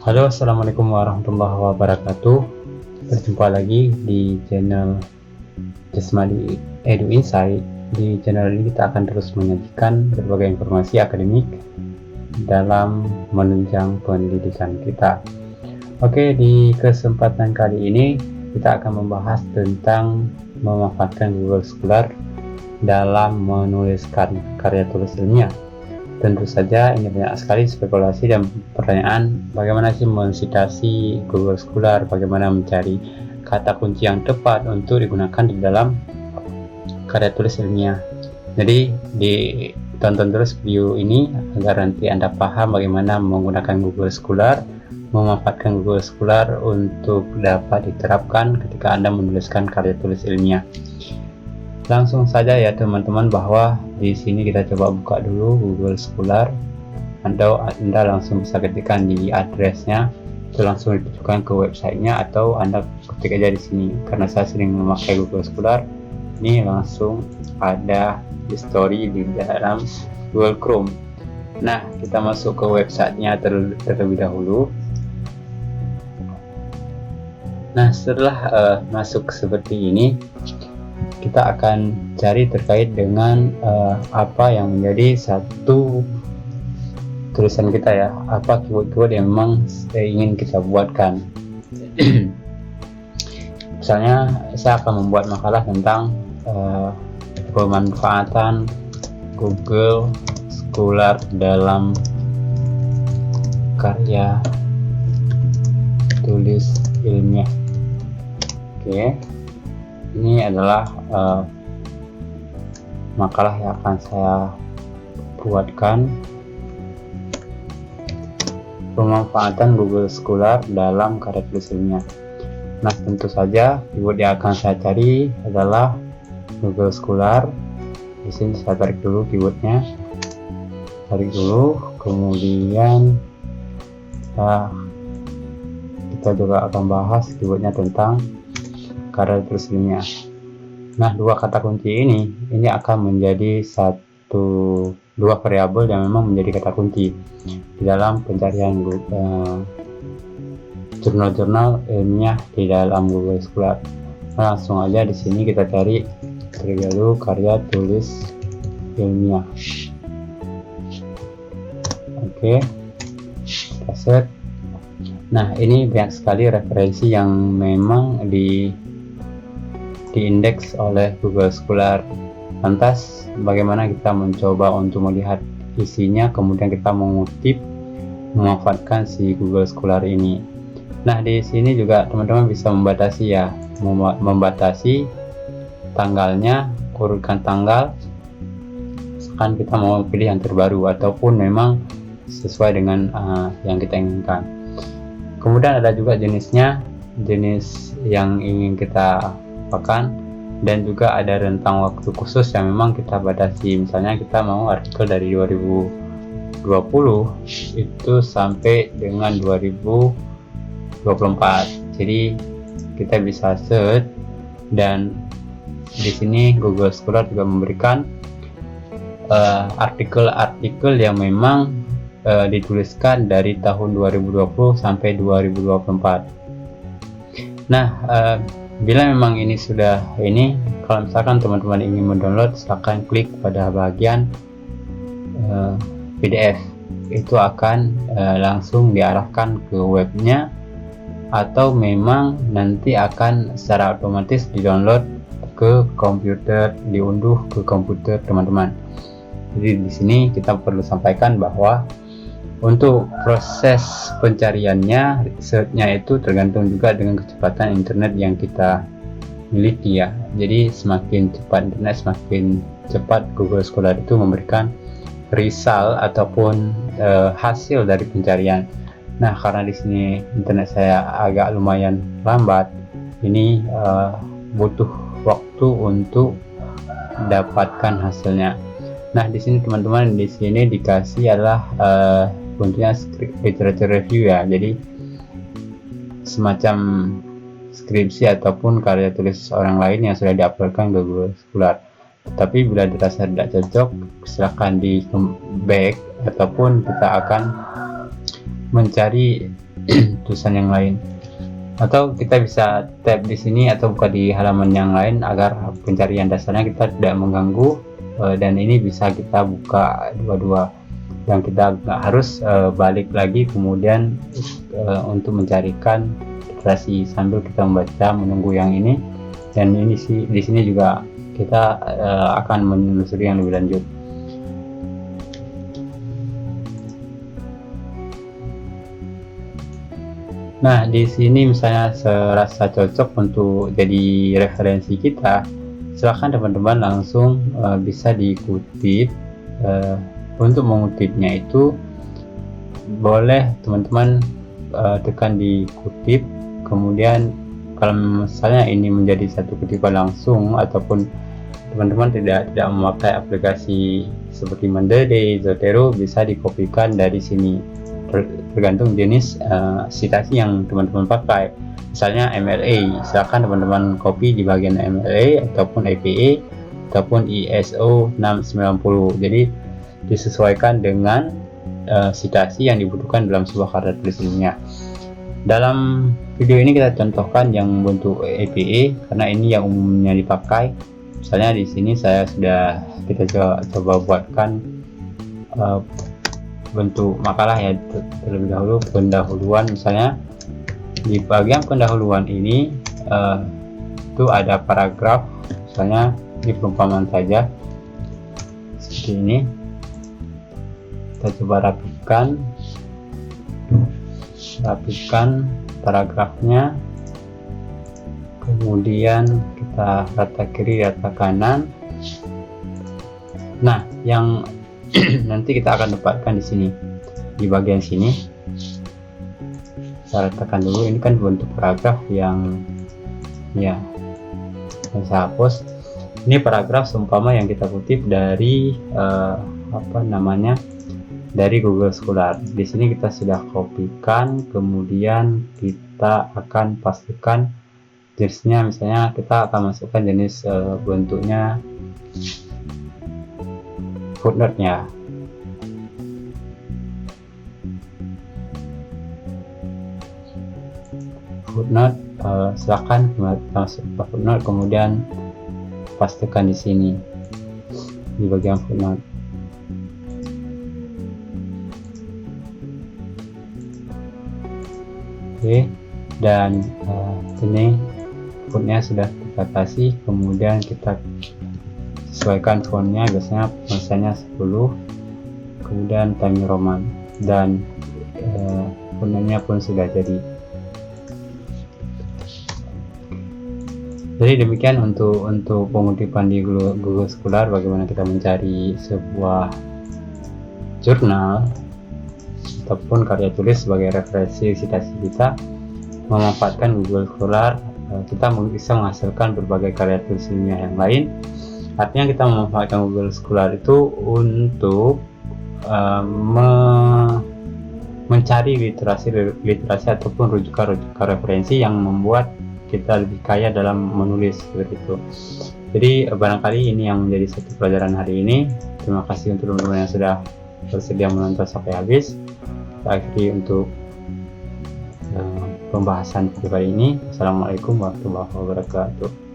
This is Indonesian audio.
Halo, assalamualaikum warahmatullahi wabarakatuh. Berjumpa lagi di channel Jasmali Edu Insight. Di channel ini kita akan terus menyajikan berbagai informasi akademik dalam menunjang pendidikan kita. Oke, di kesempatan kali ini kita akan membahas tentang memanfaatkan Google Scholar dalam menuliskan karya tulis ilmiah. Tentu saja ini banyak sekali spekulasi dan pertanyaan, bagaimana sih mensitasi Google Scholar, bagaimana mencari kata kunci yang tepat untuk digunakan di dalam karya tulis ilmiah. Jadi ditonton terus video ini agar nanti Anda paham bagaimana menggunakan Google Scholar, memanfaatkan Google Scholar untuk dapat diterapkan ketika Anda menuliskan karya tulis ilmiah. Langsung saja ya teman-teman, bahwa di sini kita coba buka dulu Google Scholar, atau Anda langsung bisa ketikkan di addressnya, itu langsung ditujukan ke websitenya, atau Anda ketik aja di sini. Karena saya sering memakai Google Scholar, ini langsung ada history di dalam Google Chrome. Nah, kita masuk ke websitenya terlebih dahulu. Nah, setelah masuk seperti ini, kita akan cari terkait dengan apa yang menjadi satu tulisan kita ya, apa keyword-keyword yang memang ingin kita buatkan. Misalnya saya akan membuat makalah tentang pemanfaatan Google Scholar dalam karya tulis ilmiah. Oke. Ini adalah makalah yang akan saya buatkan, pemanfaatan Google Scholar dalam karya tulis ilmiah. Nah, tentu saja keyword yang akan saya cari adalah Google Scholar. Di sini saya tarik dulu keywordnya, tarik dulu, kemudian kita juga akan bahas keywordnya tentang karya tulis ilmiah. Nah, dua kata kunci ini akan menjadi dua variabel yang memang menjadi kata kunci di dalam pencarian jurnal-jurnal ilmiah di dalam Google Scholar. Nah, langsung aja di sini kita cari terlebih dahulu karya tulis ilmiah. Oke, kita set. Nah, ini banyak sekali referensi yang memang diindeks oleh Google Scholar. Lantas bagaimana kita mencoba untuk melihat isinya, kemudian kita mengutip, memanfaatkan si Google Scholar ini. Nah, di sini juga teman-teman bisa membatasi ya, membatasi tanggalnya, urutkan tanggal, misalkan kita mau pilih yang terbaru ataupun memang sesuai dengan yang kita inginkan. Kemudian ada juga jenisnya, jenis yang ingin kita apakan, dan juga ada rentang waktu khusus yang memang kita batasi. Misalnya kita mau artikel dari 2020 itu sampai dengan 2024. Jadi kita bisa search, dan di sini Google Scholar juga memberikan artikel-artikel yang memang dituliskan dari tahun 2020 sampai 2024. Nah, bila memang ini sudah kalau misalkan teman-teman ingin mendownload, silahkan klik pada bagian PDF. Itu akan langsung diarahkan ke webnya, atau memang nanti akan secara otomatis didownload ke komputer, diunduh ke komputer teman-teman. Jadi di sini kita perlu sampaikan bahwa untuk proses pencariannya, search-nya itu tergantung juga dengan kecepatan internet yang kita miliki ya. Jadi semakin cepat internet, semakin cepat Google Scholar itu memberikan result ataupun hasil dari pencarian. Nah, karena di sini internet saya agak lumayan lambat, ini butuh waktu untuk dapatkan hasilnya. Nah, di sini teman-teman, di sini dikasih adalah bentuknya literature review ya, jadi semacam skripsi ataupun karya tulis orang lain yang sudah diuploadkan ke Google Scholar. Tapi bila dirasa tidak cocok, silahkan di back, ataupun kita akan mencari tulisan yang lain. Atau kita bisa tab di sini atau buka di halaman yang lain agar pencarian dasarnya kita tidak mengganggu, dan ini bisa kita buka dua-dua, dan kita nggak harus balik lagi kemudian untuk mencarikan literasi sambil kita membaca menunggu yang ini. Dan ini sih di sini juga kita akan menelusuri yang lebih lanjut. Nah, di sini misalnya serasa cocok untuk jadi referensi kita, silahkan teman-teman langsung bisa dikutip. Untuk mengutipnya itu boleh teman-teman tekan di kutip, kemudian kalau misalnya ini menjadi satu kutipan langsung ataupun teman-teman tidak memakai aplikasi seperti Mendeley, Zotero, bisa dikopikan dari sini, tergantung jenis citasi yang teman-teman pakai. Misalnya MLA, silakan teman-teman copy di bagian MLA ataupun APA ataupun ISO 690. Jadi disesuaikan dengan citasi yang dibutuhkan dalam sebuah karya tulis ilmiah. Dalam video ini kita contohkan yang bentuk APA karena ini yang umumnya dipakai. Misalnya di sini kita coba buatkan bentuk makalah ya, terlebih dahulu pendahuluan. Misalnya di bagian pendahuluan ini itu ada paragraf, misalnya ini perumpamaan saja seperti ini. Kita coba rapikan paragrafnya, kemudian kita rata kiri rata kanan. Nah, yang nanti kita akan dapatkan di sini, di bagian sini saya ratakan dulu. Ini kan bentuk paragraf yang saya hapus. Ini paragraf seumpama yang kita kutip dari dari Google Scholar. Di sini kita sudah kopikan, kemudian kita akan pastikan jenisnya. Misalnya kita akan masukkan jenis bentuknya footnote-nya. Footnote, silakan masuk ke footnote, kemudian pastikan di sini di bagian footnote. Oke, dan ini fontnya sudah kita kasih, kemudian kita sesuaikan fontnya, biasanya 10, kemudian Times New Roman, dan fontnya pun sudah jadi. Jadi demikian untuk pengutipan di Google Scholar, bagaimana kita mencari sebuah jurnal ataupun karya tulis sebagai referensi citasi kita. Memanfaatkan Google Scholar, kita bisa menghasilkan berbagai karya tulis ilmiah yang lain. Artinya kita memanfaatkan Google Scholar itu untuk mencari literasi ataupun rujukan referensi yang membuat kita lebih kaya dalam menulis, seperti itu. Jadi barangkali ini yang menjadi satu pelajaran hari ini. Terima kasih untuk teman-teman yang sudah bersedia menonton sampai habis. Kita akhiri untuk pembahasan video kali ini. Assalamualaikum warahmatullahi wabarakatuh.